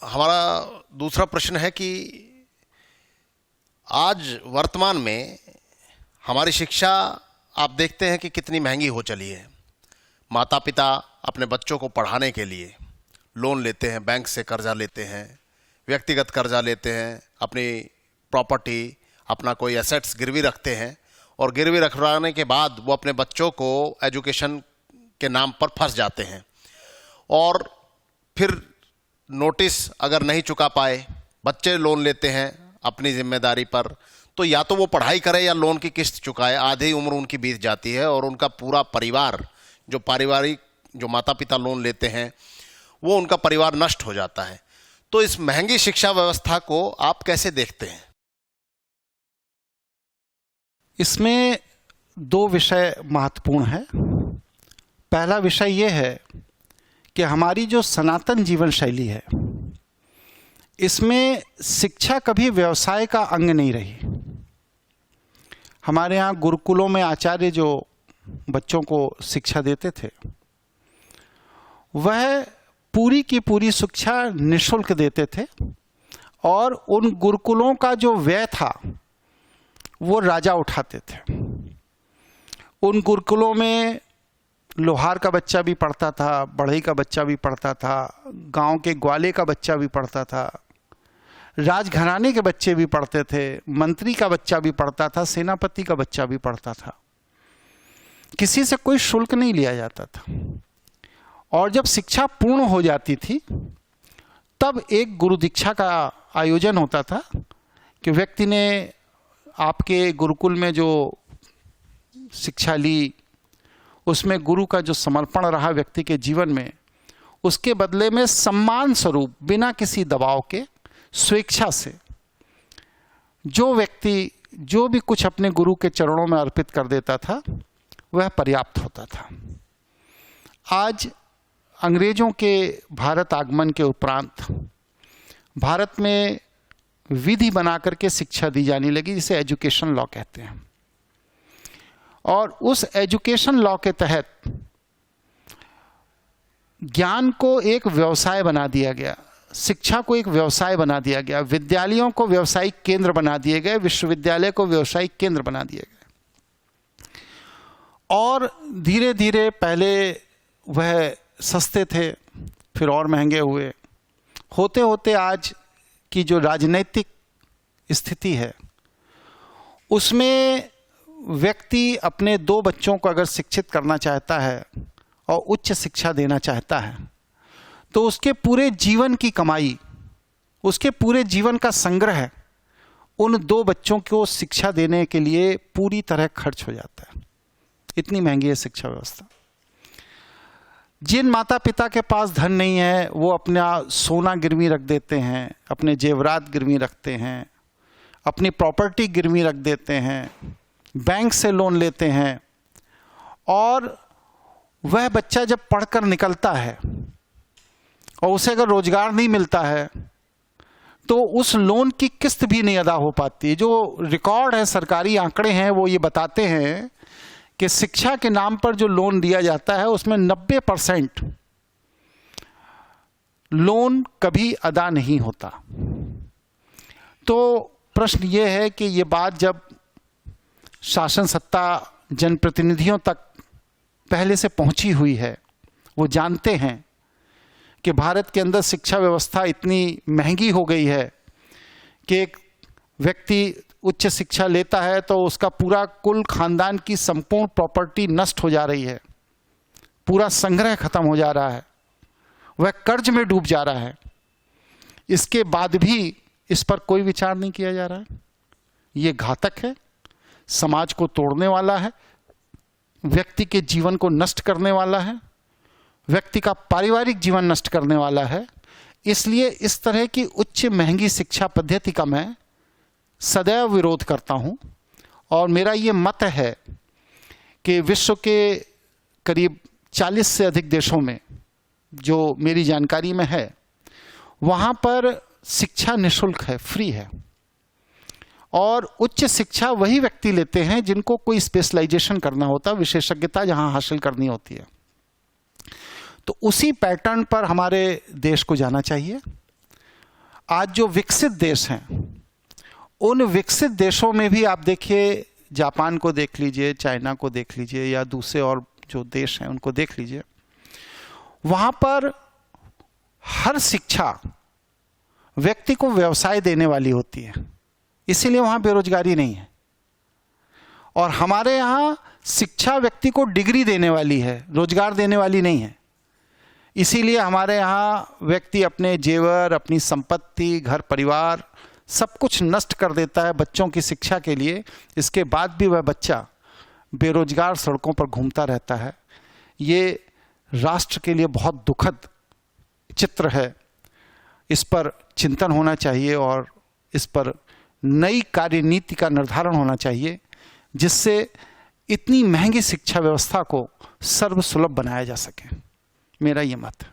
हमारा दूसरा प्रश्न है कि आज वर्तमान में हमारी शिक्षा आप देखते हैं कि कितनी महंगी हो चली है। माता पिता अपने बच्चों को पढ़ाने के लिए लोन लेते हैं, बैंक से कर्जा लेते हैं, व्यक्तिगत कर्जा लेते हैं, अपनी प्रॉपर्टी, अपना कोई एसेट्स गिरवी रखते हैं और गिरवी रखवाने के बाद वो अपने बच्चों को एजुकेशन के नाम पर फंस जाते हैं और फिर नोटिस अगर नहीं चुका पाए, बच्चे लोन लेते हैं अपनी जिम्मेदारी पर, तो या तो वो पढ़ाई करे या लोन की किस्त चुकाए। आधी उम्र उनकी बीत जाती है और उनका पूरा परिवार, जो पारिवारिक जो माता पिता लोन लेते हैं, वो उनका परिवार नष्ट हो जाता है। तो इस महंगी शिक्षा व्यवस्था को आप कैसे देखते हैं? इसमें दो विषय महत्वपूर्ण है। पहला विषय यह है कि हमारी जो सनातन जीवन शैली है, इसमें शिक्षा कभी व्यवसाय का अंग नहीं रही। हमारे यहाँ गुरुकुलों में आचार्य जो बच्चों को शिक्षा देते थे, वह पूरी की पूरी शिक्षा निःशुल्क देते थे और उन गुरुकुलों का जो व्यय था वो राजा उठाते थे। उन गुरुकुलों में लोहार का बच्चा भी पढ़ता था, बढ़ई का बच्चा भी पढ़ता था, गांव के ग्वाले का बच्चा भी पढ़ता था, राजघराने के बच्चे भी पढ़ते थे, मंत्री का बच्चा भी पढ़ता था, सेनापति का बच्चा भी पढ़ता था। किसी से कोई शुल्क नहीं लिया जाता था। और जब शिक्षा पूर्ण हो जाती थी तब एक गुरु दीक्षा का आयोजन होता था कि व्यक्ति ने आपके गुरुकुल में जो शिक्षा ली, उसमें गुरु का जो समर्पण रहा व्यक्ति के जीवन में, उसके बदले में सम्मान स्वरूप, बिना किसी दबाव के, स्वेच्छा से जो व्यक्ति जो भी कुछ अपने गुरु के चरणों में अर्पित कर देता था, वह पर्याप्त होता था। आज अंग्रेजों के भारत आगमन के उपरांत भारत में विधि बना करके शिक्षा दी जाने लगी, जिसे एजुकेशन लॉ कहते हैं। और उस एजुकेशन लॉ के तहत ज्ञान को एक व्यवसाय बना दिया गया, शिक्षा को एक व्यवसाय बना दिया गया, विद्यालयों को व्यावसायिक केंद्र बना दिए गए, विश्वविद्यालय को व्यावसायिक केंद्र बना दिए गए। और धीरे धीरे पहले वह सस्ते थे, फिर और महंगे हुए, होते होते आज की जो राजनीतिक स्थिति है, उसमें व्यक्ति अपने दो बच्चों को अगर शिक्षित करना चाहता है और उच्च शिक्षा देना चाहता है, तो उसके पूरे जीवन की कमाई, उसके पूरे जीवन का संग्रह उन दो बच्चों को शिक्षा देने के लिए पूरी तरह खर्च हो जाता है। इतनी महंगी है शिक्षा व्यवस्था। जिन माता पिता के पास धन नहीं है, वो अपना सोना गिरवी रख देते हैं, अपने जेवरात गिरवी रखते हैं, अपनी प्रॉपर्टी गिरवी रख देते हैं, बैंक से लोन लेते हैं, और वह बच्चा जब पढ़कर निकलता है और उसे अगर रोजगार नहीं मिलता है तो उस लोन की किस्त भी नहीं अदा हो पाती। जो रिकॉर्ड है, सरकारी आंकड़े हैं, वो ये बताते हैं कि शिक्षा के नाम पर जो लोन दिया जाता है उसमें 90% लोन कभी अदा नहीं होता। तो प्रश्न ये है कि ये बात जब शासन सत्ता जनप्रतिनिधियों तक पहले से पहुंची हुई है, वो जानते हैं कि भारत के अंदर शिक्षा व्यवस्था इतनी महंगी हो गई है कि एक व्यक्ति उच्च शिक्षा लेता है तो उसका पूरा कुल खानदान की संपूर्ण प्रॉपर्टी नष्ट हो जा रही है, पूरा संग्रह खत्म हो जा रहा है, वह कर्ज में डूब जा रहा है। इसके बाद भी इस पर कोई विचार नहीं किया जा रहा है। ये घातक है, समाज को तोड़ने वाला है, व्यक्ति के जीवन को नष्ट करने वाला है, व्यक्ति का पारिवारिक जीवन नष्ट करने वाला है। इसलिए इस तरह की उच्च महंगी शिक्षा पद्धति का मैं सदैव विरोध करता हूं। और मेरा ये मत है कि विश्व के करीब 40 से अधिक देशों में, जो मेरी जानकारी में है, वहाँ पर शिक्षा निःशुल्क है, फ्री है। और उच्च शिक्षा वही व्यक्ति लेते हैं जिनको कोई स्पेशलाइजेशन करना होता, विशेषज्ञता जहाँ हासिल करनी होती है। तो उसी पैटर्न पर हमारे देश को जाना चाहिए आज जो विकसित देश हैं, उन विकसित देशों में भी आप देखिए, जापान को देख लीजिए, चाइना को देख लीजिए, या दूसरे और जो देश हैं उनको देख लीजिए, वहाँ पर हर शिक्षा व्यक्ति को व्यवसाय देने वाली होती है, इसीलिए वहाँ बेरोजगारी नहीं है। और हमारे यहाँ शिक्षा व्यक्ति को डिग्री देने वाली है, रोजगार देने वाली नहीं है। इसीलिए हमारे यहाँ व्यक्ति अपने जेवर, अपनी संपत्ति, घर परिवार सब कुछ नष्ट कर देता है बच्चों की शिक्षा के लिए। इसके बाद भी वह बच्चा बेरोजगार सड़कों पर घूमता रहता है। ये राष्ट्र के लिए बहुत दुखद चित्र है। इस पर चिंतन होना चाहिए और इस पर नई कार्यनीति का निर्धारण होना चाहिए, जिससे इतनी महंगी शिक्षा व्यवस्था को सर्वसुलभ बनाया जा सके। मेरा ये मत है।